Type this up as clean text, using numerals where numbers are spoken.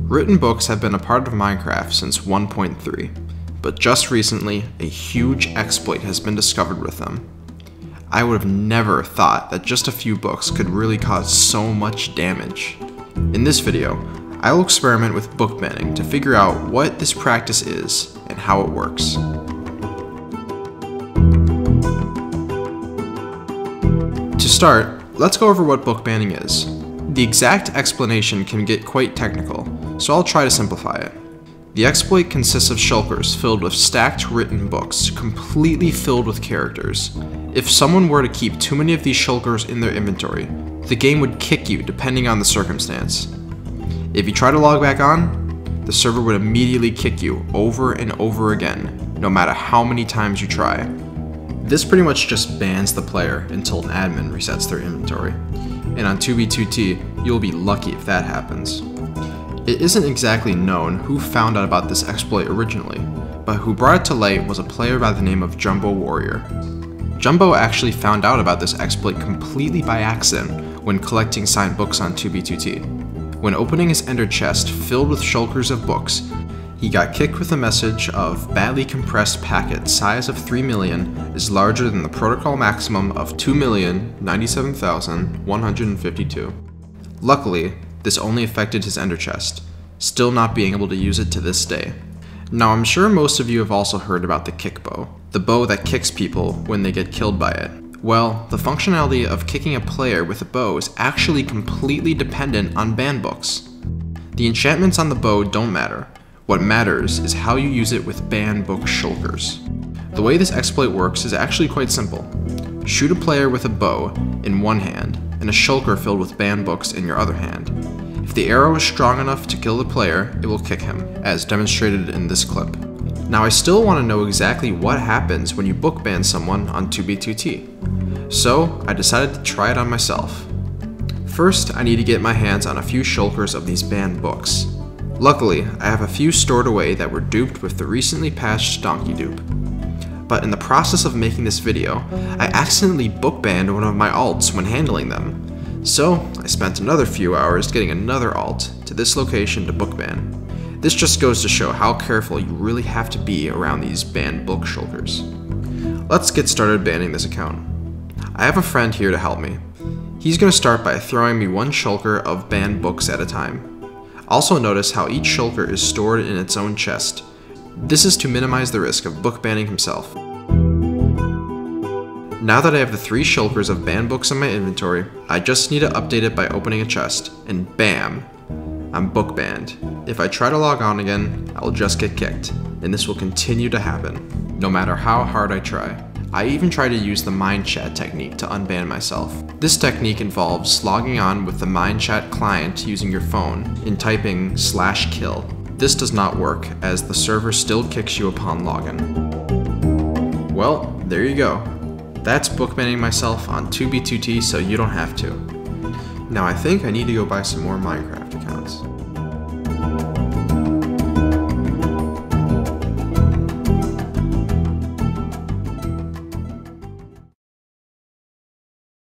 Written books have been a part of Minecraft since 1.3, but just recently, a huge exploit has been discovered with them. I would have never thought that just a few books could really cause so much damage. In this video, I will experiment with book banning to figure out what this practice is and how it works. To start, let's go over what book banning is. The exact explanation can get quite technical, so I'll try to simplify it. The exploit consists of shulkers filled with stacked written books, completely filled with characters. If someone were to keep too many of these shulkers in their inventory, the game would kick you depending on the circumstance. If you try to log back on, the server would immediately kick you over and over again, no matter how many times you try. This pretty much just bans the player until an admin resets their inventory. And on 2b2t, you'll be lucky if that happens. It isn't exactly known who found out about this exploit originally, but who brought it to light was a player by the name of Jumbo Warrior. Jumbo actually found out about this exploit completely by accident when collecting signed books on 2b2t. When opening his ender chest filled with shulkers of books, he got kicked with a message of badly compressed packet size of 3 million is larger than the protocol maximum of 2,097,152. Luckily, this only affected his ender chest, still not being able to use it to this day. Now I'm sure most of you have also heard about the kick bow, the bow that kicks people when they get killed by it. Well, the functionality of kicking a player with a bow is actually completely dependent on banned books. The enchantments on the bow don't matter. What matters is how you use it with banned book shulkers. The way this exploit works is actually quite simple. Shoot a player with a bow in one hand and a shulker filled with banned books in your other hand. If the arrow is strong enough to kill the player, it will kick him, as demonstrated in this clip. Now I still want to know exactly what happens when you book ban someone on 2b2t, so I decided to try it on myself. First, I need to get my hands on a few shulkers of these banned books. Luckily, I have a few stored away that were duped with the recently patched Donkey dupe. But in the process of making this video, I accidentally book banned one of my alts when handling them. So, I spent another few hours getting another alt to this location to book ban. This just goes to show how careful you really have to be around these banned book shulkers. Let's get started banning this account. I have a friend here to help me. He's going to start by throwing me one shulker of banned books at a time. Also notice how each shulker is stored in its own chest. This is to minimize the risk of book banning himself. Now that I have the 3 shulkers of banned books in my inventory, I just need to update it by opening a chest, and bam! I'm book banned. If I try to log on again, I'll just get kicked, and this will continue to happen, no matter how hard I try. I even try to use the Mind Chat technique to unban myself. This technique involves logging on with the Mind Chat client using your phone and typing /kill. This does not work, as the server still kicks you upon login. Well, there you go. That's book banning myself on 2b2t so you don't have to. Now I think I need to go buy some more Minecraft.